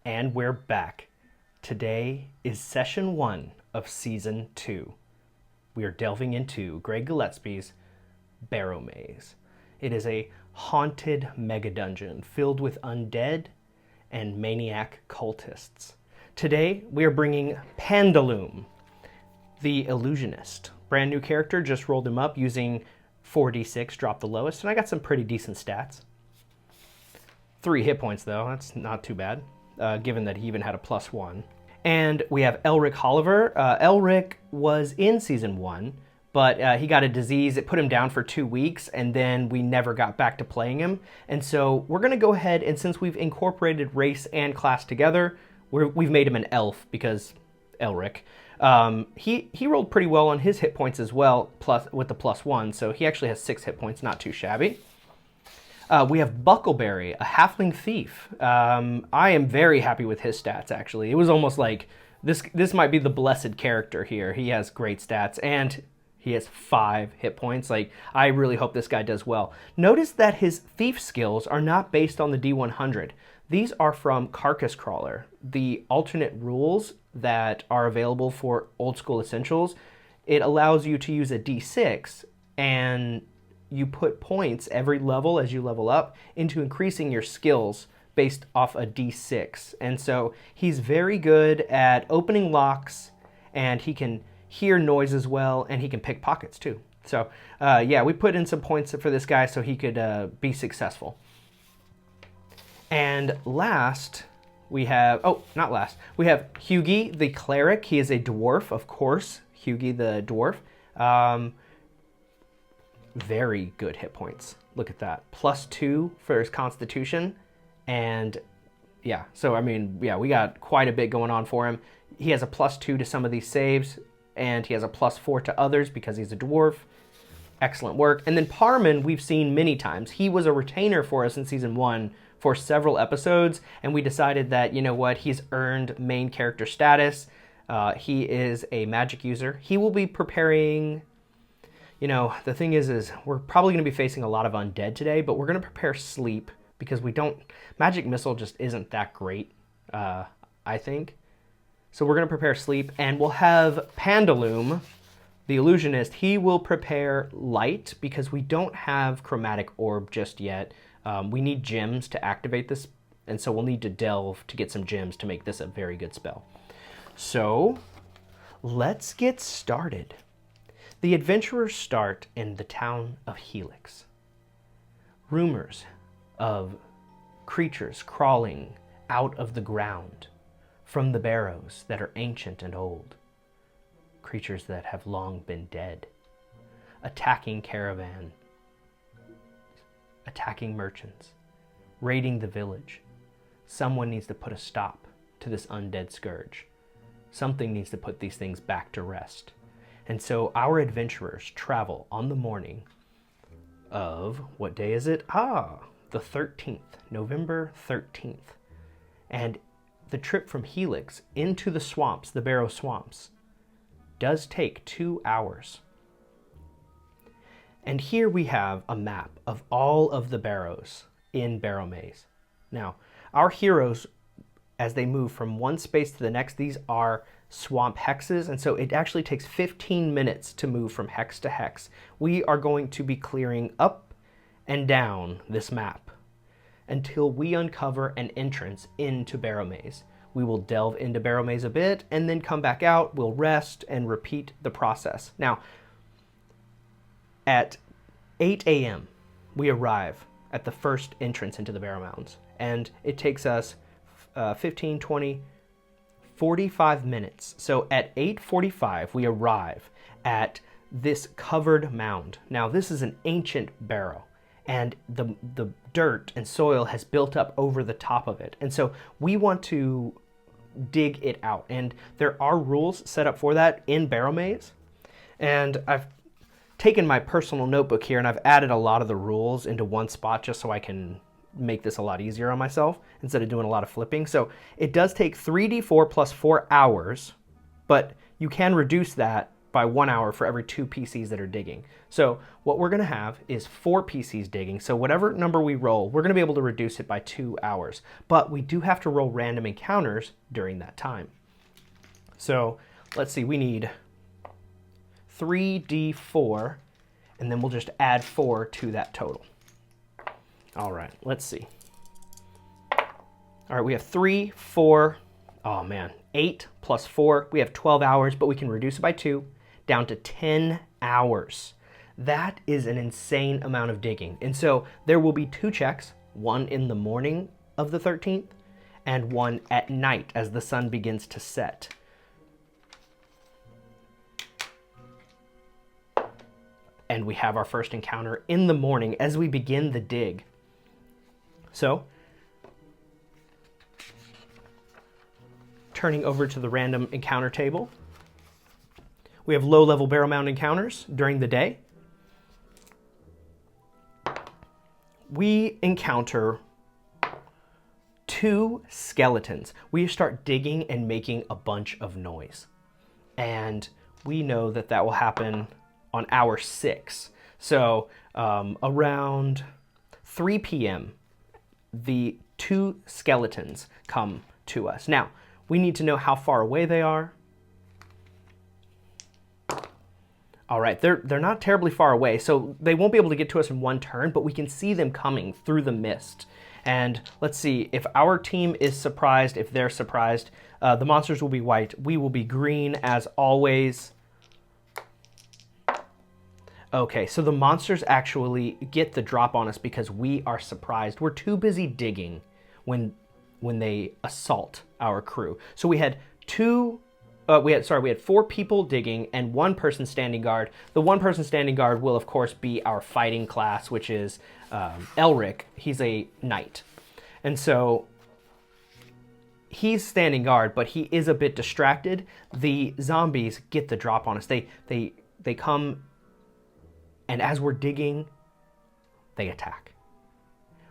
And we're back. Today is session 1 of season 2. We are delving into Greg Gillespie's Barrowmaze. It is a haunted mega dungeon filled with undead and maniac cultists. Today we are bringing Pandaloom, the illusionist. Brand new character, just rolled him up using 4d6, dropped the lowest, and I got some pretty decent stats. 3 hit points though, that's not too bad, given that he even had a +1. And we have Elric Holliver. Elric was in season 1, but he got a disease. It put him down for 2 weeks, and then we never got back to playing him. And so we're going to go ahead, and since we've incorporated race and class together, we've made him an elf because Elric. He rolled pretty well on his hit points as well, plus with the +1, so he actually has 6 hit points, not too shabby. We have Buckleberry, a halfling thief. I am very happy with his stats, actually. It was almost like this might be the blessed character here. He has great stats, and he has 5 hit points. Like, I really hope this guy does well. Notice that his thief skills are not based on the D100. These are from Carcass Crawler, the alternate rules that are available for Old School Essentials. It allows you to use a D6, and you put points every level as you level up into increasing your skills based off a D6. And so he's very good at opening locks, and he can hear noises well, and he can pick pockets too. So yeah, we put in some points for this guy so he could be successful. And last, we have, we have Hughie the cleric. He is a dwarf, of course, Hughie the dwarf. Very good hit points. Look at that. +2 for his constitution. And yeah, so I mean, yeah, we got quite a bit going on for him. He has a +2 to some of these saves, and he has a +4 to others because he's a dwarf. Excellent work. And then Parman, we've seen many times. He was a retainer for us in season 1 for several episodes, and we decided that, you know what, he's earned main character status. He is a magic user. He will be preparing. You know, the thing is we're probably going to be facing a lot of undead today, but we're going to prepare sleep because magic missile just isn't that great, I think. So we're going to prepare sleep, and we'll have Pandaloom, the illusionist. He will prepare light because we don't have chromatic orb just yet. We need gems to activate this, and so we'll need to delve to get some gems to make this a very good spell. So let's get started. The adventurers start in the town of Helix. Rumors of creatures crawling out of the ground from the barrows that are ancient and old. Creatures that have long been dead. Attacking caravan. Attacking merchants. Raiding the village. Someone needs to put a stop to this undead scourge. Something needs to put these things back to rest. And so our adventurers travel on the morning of, what day is it? The 13th, November 13th. And the trip from Helix into the swamps, the Barrow Swamps, does take 2 hours. And here we have a map of all of the barrows in Barrowmaze. Now, our heroes, as they move from one space to the next, these are swamp hexes, and so it actually takes 15 minutes to move from hex to hex. We are going to be clearing up and down this map until we uncover an entrance into Barrowmaze. We will delve into Barrowmaze a bit and then come back out, we'll rest and repeat the process. Now, at 8 a.m. we arrive at the first entrance into the Barrow Mounds, and it takes us 15, 20, 45 minutes. So at 8:45 we arrive at this covered mound. Now this is an ancient barrow, and the dirt and soil has built up over the top of it. And so we want to dig it out. And there are rules set up for that in Barrowmaze. And I've taken my personal notebook here and I've added a lot of the rules into one spot just so I can make this a lot easier on myself instead of doing a lot of flipping. So it does take 3d4 plus 4 hours, but you can reduce that by 1 hour for every 2 PCs that are digging. So what we're going to have is 4 PCs digging. So whatever number we roll, we're going to be able to reduce it by 2 hours. But we do have to roll random encounters during that time. So let's see, we need 3d4, and then we'll just add 4 to that total. All right, let's see. All right, we have 3, 4, oh man, 8 plus 4. We have 12 hours, but we can reduce it by 2 down to 10 hours. That is an insane amount of digging. And so there will be 2 checks, one in the morning of the 13th and one at night as the sun begins to set. And we have our first encounter in the morning as we begin the dig. So, turning over to the random encounter table, we have low-level barrel mount encounters during the day. We encounter 2 skeletons. We start digging and making a bunch of noise. And we know that that will happen on hour 6. So around 3 p.m., the 2 skeletons come to us. Now, we need to know how far away they are. All right, they're not terribly far away, so they won't be able to get to us in one turn, but we can see them coming through the mist. And let's see, if our team is surprised, if they're surprised, the monsters will be white. We will be green as always. Okay, so the monsters actually get the drop on us because we are surprised. We're too busy digging when they assault our crew. So we had 4 people digging and 1 person standing guard. The 1 person standing guard will, of course, be our fighting class, which is Elric. He's a knight. And so he's standing guard, but he is a bit distracted. The zombies get the drop on us. They come, and as we're digging, they attack.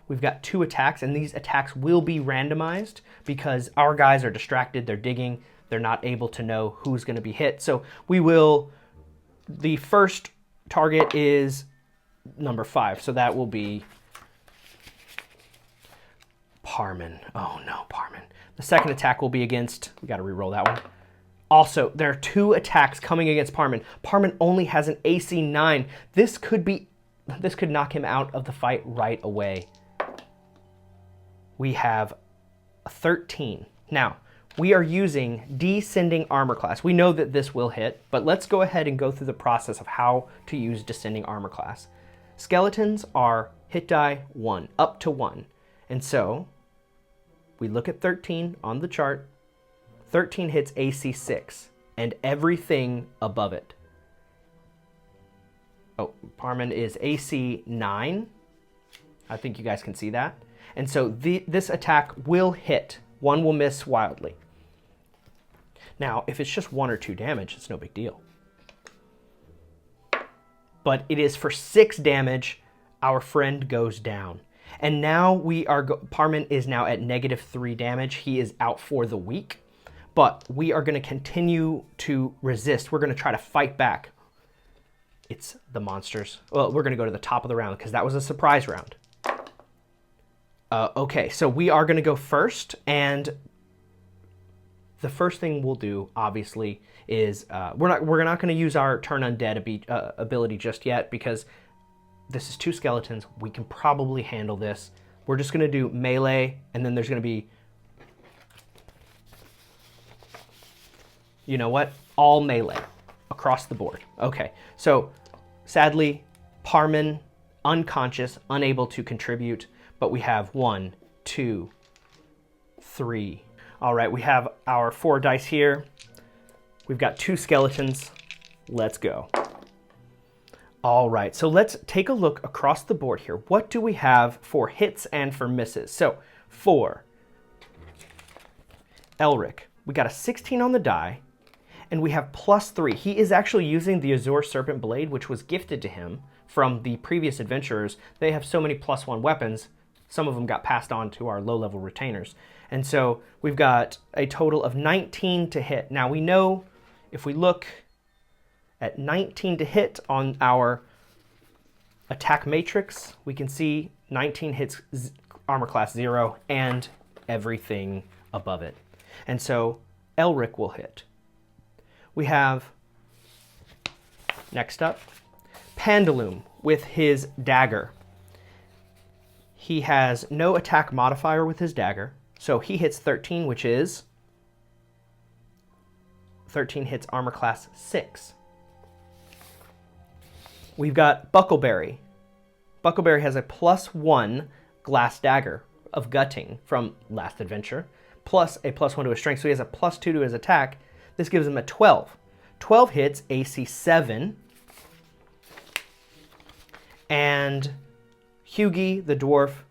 We've got 2 attacks, and these attacks will be randomized because our guys are distracted. They're digging. They're not able to know who's going to be hit. So the first target is number 5. So that will be Parman. Oh no, Parman. The second attack will be against, we got to re-roll that one. Also, there are 2 attacks coming against Parman. Parman only has an AC 9. This could knock him out of the fight right away. We have a 13. Now, we are using descending armor class. We know that this will hit, but let's go ahead and go through the process of how to use descending armor class. Skeletons are hit die 1, up to 1. And so, we look at 13 on the chart. 13 hits AC 6, and everything above it. Oh, Parman is AC 9. I think you guys can see that. And so this attack will hit. 1 will miss wildly. Now, if it's just 1 or 2 damage, it's no big deal. But it is for 6 damage, our friend goes down. And now Parman is now at -3 damage. He is out for the week. But we are going to continue to resist. We're going to try to fight back. It's the monsters. Well, we're going to go to the top of the round because that was a surprise round. Okay, so we are going to go first, and the first thing we'll do, obviously, is we're not going to use our turn undead ability just yet because this is 2 skeletons. We can probably handle this. We're just going to do melee, and then there's going to be, you know what? All melee across the board. Okay, so sadly, Parman unconscious, unable to contribute. But we have 1, 2, 3. All right, we have our 4 dice here. We've got 2 skeletons. Let's go. All right, so let's take a look across the board here. What do we have for hits and for misses? So for Elric, we got a 16 on the die, and we have +3. He is actually using the Azure Serpent Blade, which was gifted to him from the previous adventurers. They have so many +1 weapons. Some of them got passed on to our low-level retainers. And so we've got a total of 19 to hit. Now we know if we look At 19 to hit on our attack matrix, we can see 19 hits armor class 0 and everything above it. And so Elric will hit. We have, next up, Pandaloom with his dagger. He has no attack modifier with his dagger, so he hits 13, which is 13 hits armor class 6. We've got Buckleberry. Buckleberry has a +1 glass dagger of gutting from last adventure, plus a +1 to his strength, so he has a +2 to his attack. This gives him a 12. 12 hits, AC 7. And Hughie, the dwarf,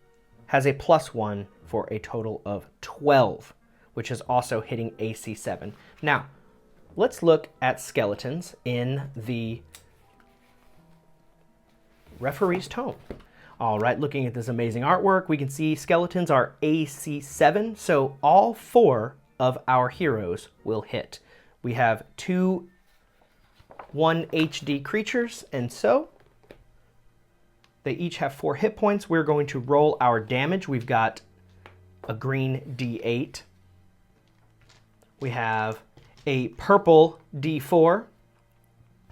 has a +1 for a total of 12, which is also hitting AC 7. Now, let's look at skeletons in the referee's tome. All right, looking at this amazing artwork, we can see skeletons are AC 7, so all 4 of our heroes will hit. We have 2 1 HD creatures, and so they each have 4 hit points. We're going to roll our damage. We've got a green D8. We have a purple D4.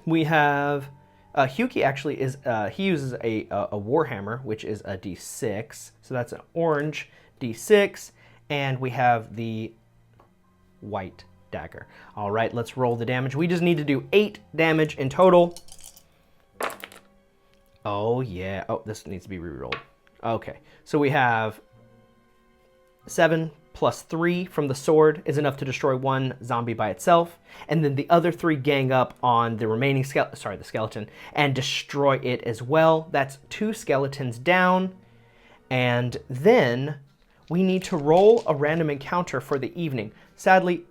We have Hughie actually is he uses a warhammer, which is a D6. So that's an orange D6, and we have the white dagger. All right, let's roll the damage. We just need to do 8 damage in total. Oh yeah. Oh, this needs to be re-rolled. Okay, so we have 7 plus 3 from the sword is enough to destroy 1 zombie by itself, and then the other 3 gang up on the remaining the skeleton and destroy it as well. That's 2 skeletons down, and then we need to roll a random encounter for the evening. Sadly,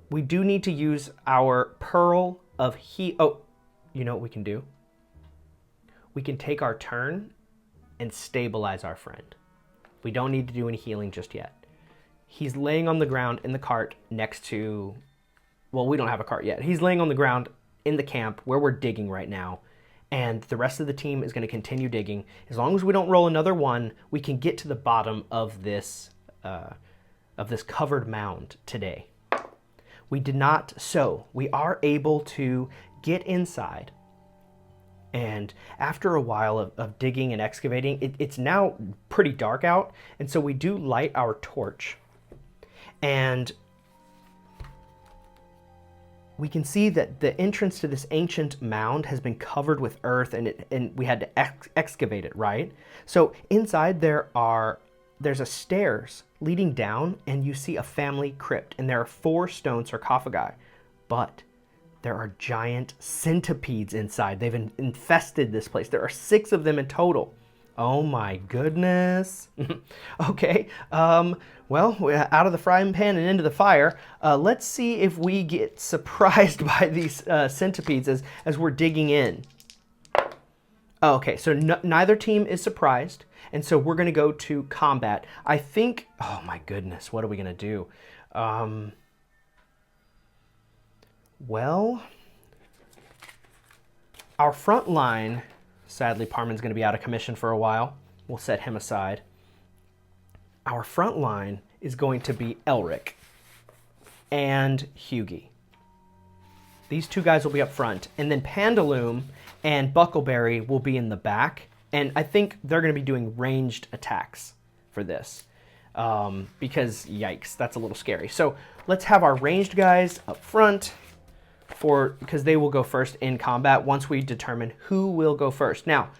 we do need to use our Pearl of Oh, you know what we can do? We can take our turn and stabilize our friend. We don't need to do any healing just yet. He's laying on the ground in the cart next to, well, we don't have a cart yet. He's laying on the ground in the camp where we're digging right now, and the rest of the team is going to continue digging. As long as we don't roll another 1, we can get to the bottom of this covered mound today. We did not, so we are able to get inside. And after a while of digging and excavating, it's now pretty dark out, and so we do light our torch. And we can see that the entrance to this ancient mound has been covered with earth, and we had to excavate it, right? So inside there's a stairs leading down, and you see a family crypt, and there are 4 stone sarcophagi, but there are giant centipedes inside. They've infested this place. There are 6 of them in total. Oh my goodness. Okay, well, we're out of the frying pan and into the fire. Let's see if we get surprised by these centipedes as we're digging in. Okay, so neither team is surprised, and so we're going to go to combat. I think, oh my goodness, what are we going to do? Well, our front line, sadly, Parman's going to be out of commission for a while. We'll set him aside. Our front line is going to be Elric and Hughie. These 2 guys will be up front, and then Pandaloom and Buckleberry will be in the back, and I think they're going to be doing ranged attacks for this, because yikes, that's a little scary. So let's have our ranged guys up front, because they will go first in combat once we determine who will go first. Now,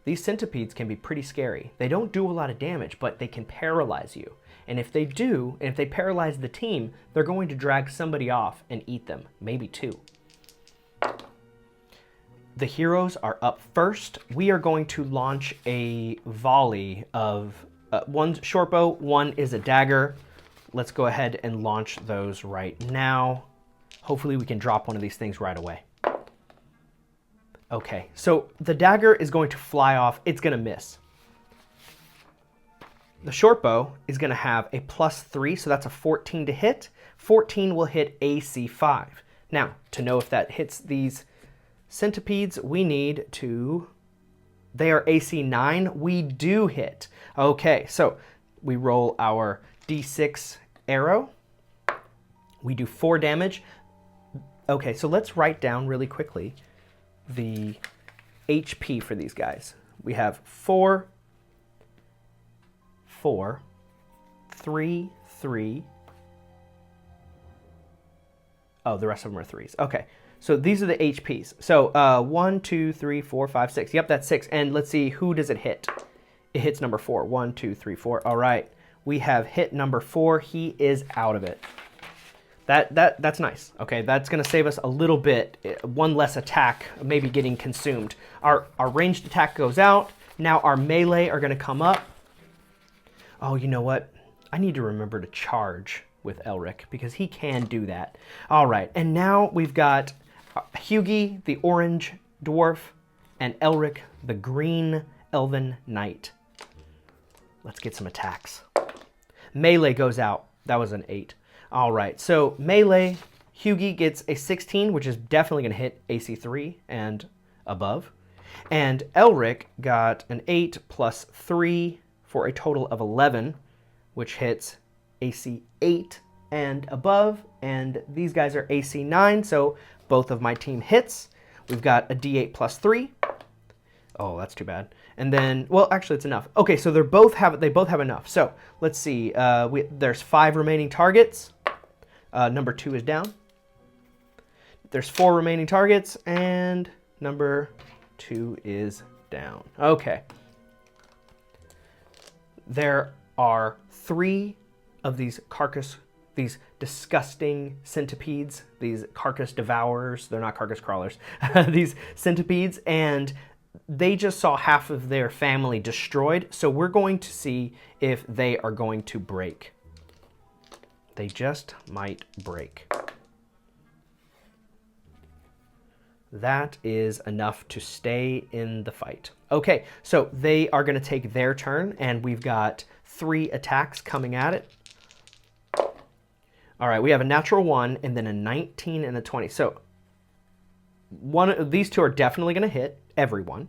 these centipedes can be pretty scary. They don't do a lot of damage, but they can paralyze you. And if they do, and if they paralyze the team, they're going to drag somebody off and eat them, maybe 2. The heroes are up first. We are going to launch a volley of 1 short bow, 1 is a dagger. Let's go ahead and launch those right now. Hopefully we can drop one of these things right away. Okay, so the dagger is going to fly off. It's going to miss. The short bow is going to have a +3, so that's a 14 to hit. 14 will hit AC 5. Now, to know if that hits these Centipedes, we need to... They are AC 9. We do hit. Okay, so we roll our D6 arrow. We do 4 damage. Okay, so let's write down really quickly the HP for these guys. We have 4, 4, 3, 3. Oh, the rest of them are 3s. Okay, so these are the HPs. So 1, 2, 3, 4, 5, 6. Yep, that's 6. And let's see, who does it hit? It hits number 4. 1, 2, 3, 4. All right, we have hit number 4. He is out of it. That's nice. Okay, that's going to save us a little bit. 1 less attack, maybe getting consumed. Our ranged attack goes out. Now our melee are going to come up. Oh, you know what? I need to remember to charge with Elric because he can do that. All right, and now we've got Hughie, the orange dwarf, and Elric, the green elven knight. Let's get some attacks. Melee goes out. That was an 8. All right, so melee, Hughie gets a 16, which is definitely going to hit AC 3 and above. And Elric got an 8 plus 3 for a total of 11, which hits AC 8 and above. And these guys are AC 9, so both of my team hits. We've got a D8 plus 3. Oh, that's too bad. And then, well, actually, it's enough. Okay, so they both have enough. So let's see. There's 5 remaining targets. Number 2 is down. There's 4 remaining targets, and number 2 is down. Okay. There are 3 of these disgusting centipedes, these carcass devourers. They're not carcass crawlers. These centipedes, and they just saw half of their family destroyed. So we're going to see if they are going to break. They just might break. That is enough to stay in the fight. Okay, so they are going to take their turn, and we've got 3 attacks coming at it. All right, we have a natural 1, and then a 19 and a 20. So these 2 are definitely going to hit everyone.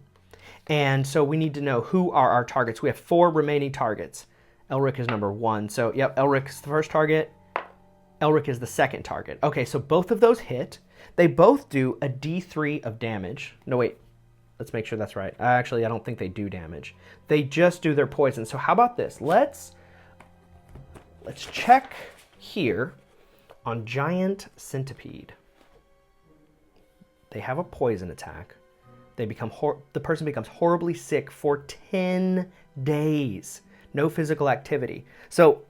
And so we need to know who are our targets. We have 4 remaining targets. Elric is number 1. So, yep, Elric is the first target. Elric is the second target. Okay, so both of those hit. They both do a D3 of damage. No, wait. Let's make sure that's right. Actually, I don't think they do damage. They just do their poison. So how about this? Let's check here on Giant Centipede. They have a poison attack. They become the person becomes horribly sick for 10 days. No physical activity. So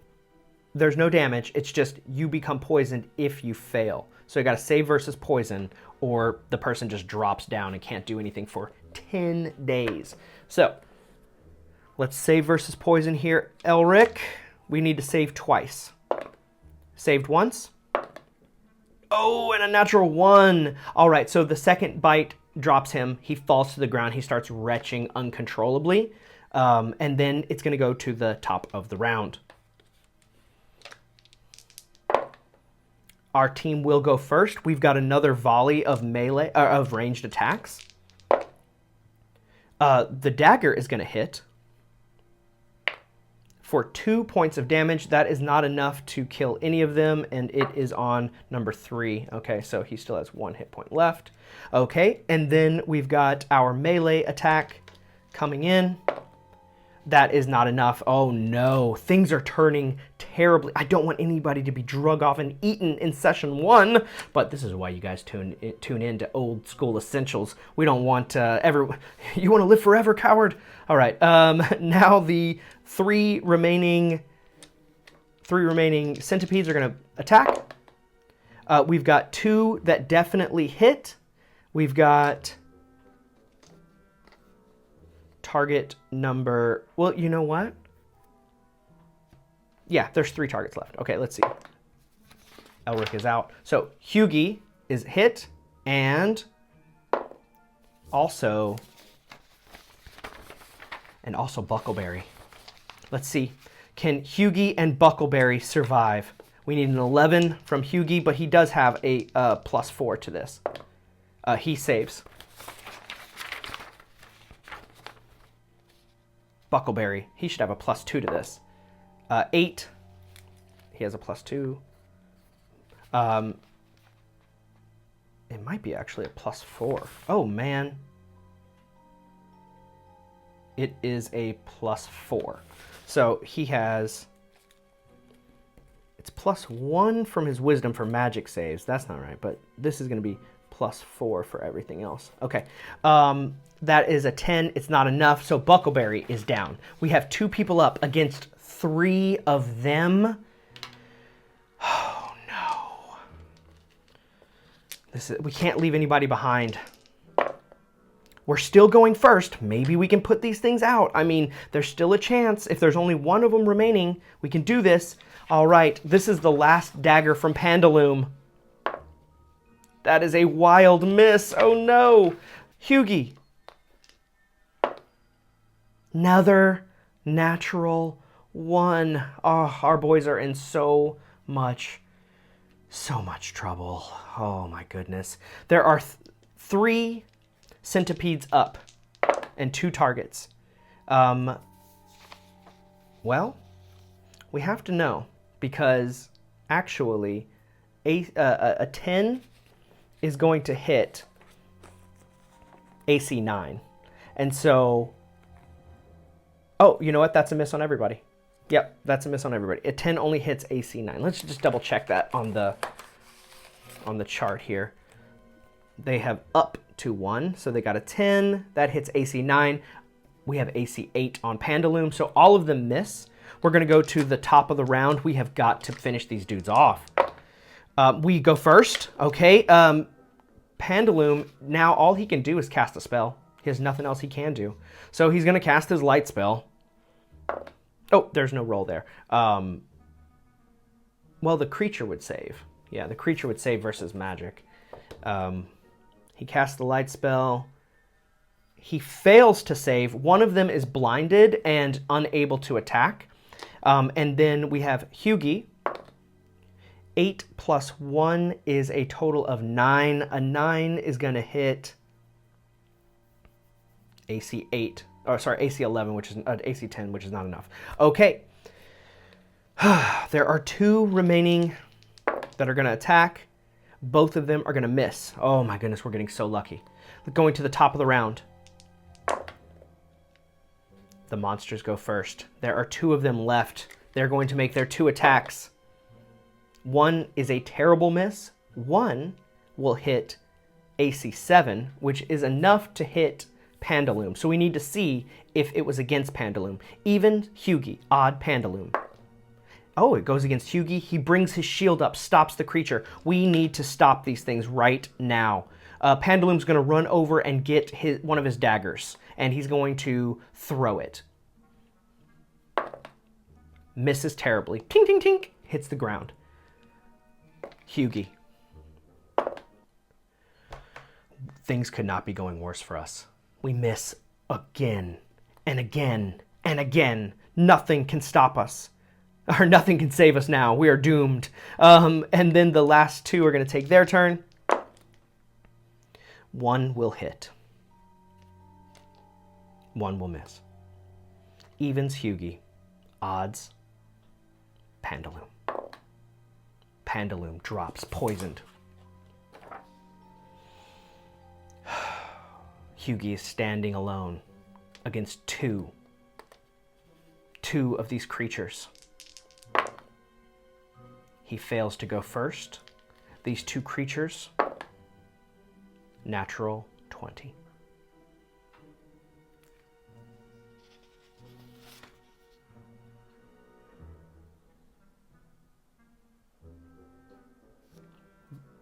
there's no damage. It's just you become poisoned if you fail. So you got to save versus poison, or the person just drops down and can't do anything for 10 days. So let's save versus poison here. Elric, we need to save twice. Saved once. Oh, and a natural 1. All right, so the second bite drops him. He falls to the ground. He starts retching uncontrollably. And then it's going to go to the top of the round. Our team will go first. We've got another volley of melee of ranged attacks. The dagger is going to hit for 2 points of damage. That is not enough to kill any of them, and it is on number 3. Okay, so he still has 1 hit point left. Okay, and then we've got our melee attack coming in. That is not enough. Oh no, things are turning terribly. I don't want anybody to be drug off and eaten in session 1, but this is why you guys tune in to Old School Essentials. We don't want you want to live forever, coward. All right, now the 3 remaining centipedes are going to attack. We've got 2 that definitely hit. We've got target number, well, you know what? Yeah, there's 3 targets left. Okay, let's see. Elric is out. So Hughie is hit, and also Buckleberry. Let's see. Can Hughie and Buckleberry survive? We need an 11 from Hughie, but he does have a +4 to this. He saves. Buckleberry. He should have a +2 to this. 8. He has a +2. It might be actually a +4. Oh, man. It is a +4. So he has... It's +1 from his wisdom for magic saves. That's not right, but this is going to be +4 for everything else. Okay. That is a 10. It's not enough, so Buckleberry is down. We have 2 people up against 3 of them. Oh, no. We can't leave anybody behind. We're still going first. Maybe we can put these things out. I mean, there's still a chance. If there's only 1 of them remaining, we can do this. All right, this is the last dagger from Pandaloom. That is a wild miss. Oh, no. Hughie. Another natural 1. Oh, our boys are in so much trouble. Oh, my goodness. There are 3 centipedes up and 2 targets. Well, we have to know, because actually a 10 is going to hit AC 9. And so, oh, you know what? That's a miss on everybody. Yep, that's a miss on everybody. A 10 only hits AC 9. Let's just double check that on the chart here. They have up to 1, so they got a 10. That hits AC 9. We have AC 8 on Pandaloom, so all of them miss. We're going to go to the top of the round. We have got to finish these dudes off. We go first, okay? Pandaloom, now all he can do is cast a spell. He has nothing else he can do. So he's going to cast his light spell. Oh, there's no roll there. Well, the creature would save. Yeah, the creature would save versus magic. He casts the light spell. He fails to save. One of them is blinded and unable to attack. And then we have Hughie. 8 + 1 is a total of 9. A 9 is going to hit AC 8. Or sorry, AC 11, which is AC 10, which is not enough. Okay. There are 2 remaining that are going to attack. Both of them are going to miss. Oh my goodness, we're getting so lucky. Going to the top of the round. The monsters go first. There are 2 of them left. They're going to make their 2 attacks. 1 is a terrible miss. 1 will hit AC 7, which is enough to hit Pandaloom. So we need to see if it was against Pandaloom. Even Hughie, odd Pandaloom. Oh, it goes against Hughie. He brings his shield up, stops the creature. We need to stop these things right now. Pandaloom's going to run over and get one of his daggers, and he's going to throw it. Misses terribly. Tink, tink, tink. Hits the ground. Hughie. Things could not be going worse for us. We miss again and again and again. Nothing can stop us. Or nothing can save us now. We are doomed. And then the last 2 are going to take their turn. 1 will hit. 1 will miss. Evens Hughie. Odds Pandaloom. Pandaloom drops poisoned. Hughie is standing alone against 2 of these creatures. He fails to go first. These 2 creatures, natural 20.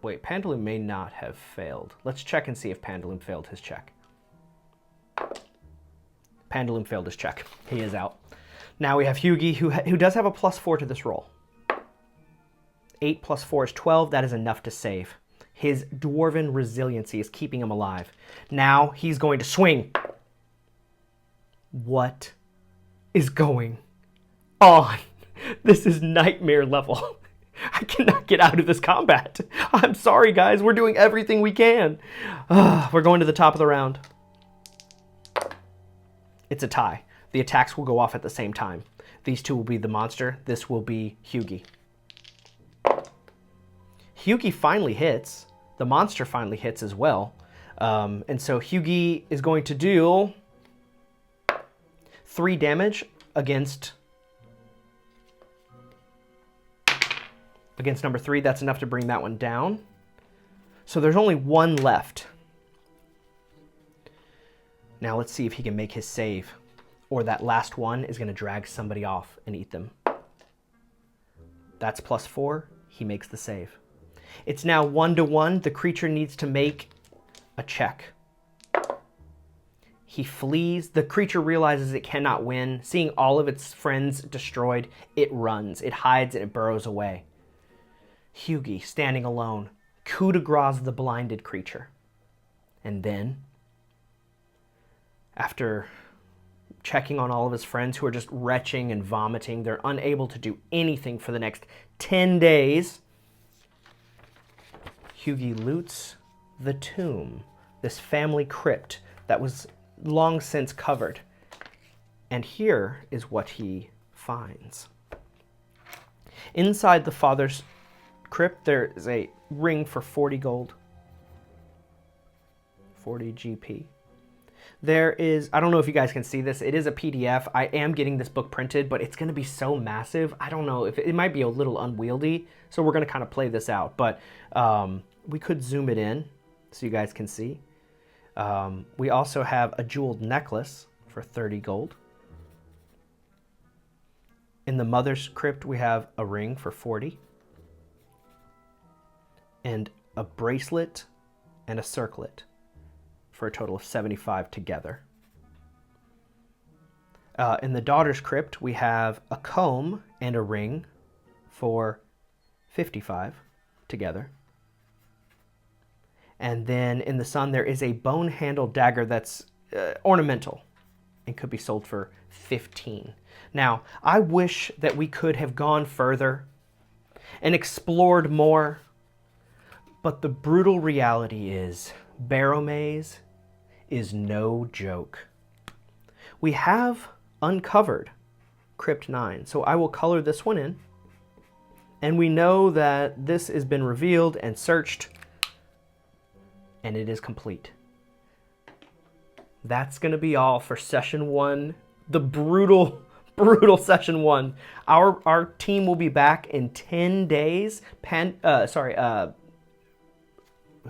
Wait, Pandaloom may not have failed. Let's check and see if Pandaloom failed his check. Pandaloom failed his check. He is out. Now we have Hughie, who does have a +4 to this roll. 8 + 4 is 12. That is enough to save. His dwarven resiliency is keeping him alive. Now he's going to swing. What is going on? This is nightmare level. I cannot get out of this combat. I'm sorry, guys. We're doing everything we can. We're going to the top of the round. It's a tie. The attacks will go off at the same time. These two will be the monster. This will be Hughie. Hughie finally hits. The monster finally hits as well. And so Hughie is going to deal 3 damage against number 3. That's enough to bring that one down. So there's only 1 left. Now let's see if he can make his save, or that last one is going to drag somebody off and eat them. That's +4. He makes the save. It's now 1-to-1. The creature needs to make a check. He flees. The creature realizes it cannot win. Seeing all of its friends destroyed, it runs. It hides and it burrows away. Hughie, standing alone, coup de grace the blinded creature. And then, after checking on all of his friends who are just retching and vomiting, they're unable to do anything for the next 10 days, Hughie loots the tomb, this family crypt that was long since covered. And here is what he finds. Inside the father's crypt, there is a ring for 40 gold. 40 GP. There is, I don't know if you guys can see this, it is a PDF. I am getting this book printed, but it's going to be so massive. I don't know if it might be a little unwieldy, so we're going to kind of play this out. But we could zoom it in so you guys can see. We also have a jeweled necklace for 30 gold. In the mother's crypt, we have a ring for 40. And a bracelet and a circlet for a total of 75 together. In the daughter's crypt, we have a comb and a ring for 55 together. And then in the son, there is a bone-handled dagger that's ornamental and could be sold for 15. Now, I wish that we could have gone further and explored more, but the brutal reality is Barrowmaze is no joke. We have uncovered Crypt 9, so I will color this one in, and we know that this has been revealed and searched, and it is complete. That's going to be all for session 1, the brutal session 1. Our team will be back in 10 days.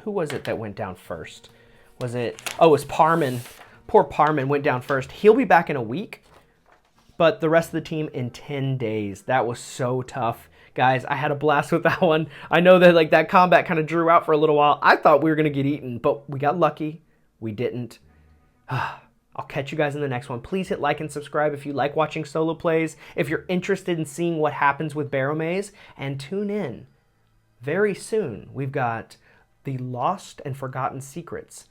Who was it that went down first? Was it? Oh, it was Parman. Poor Parman went down first. He'll be back in a week, but the rest of the team in 10 days. That was so tough. Guys, I had a blast with that one. I know that like that combat kind of drew out for a little while. I thought we were going to get eaten, but we got lucky. We didn't. I'll catch you guys in the next one. Please hit like and subscribe if you like watching solo plays, if you're interested in seeing what happens with Barrowmaze, and tune in. Very soon, we've got the lost and forgotten secrets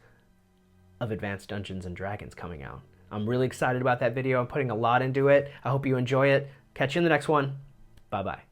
of Advanced Dungeons and Dragons coming out. I'm really excited about that video. I'm putting a lot into it. I hope you enjoy it. Catch you in the next one. Bye-bye.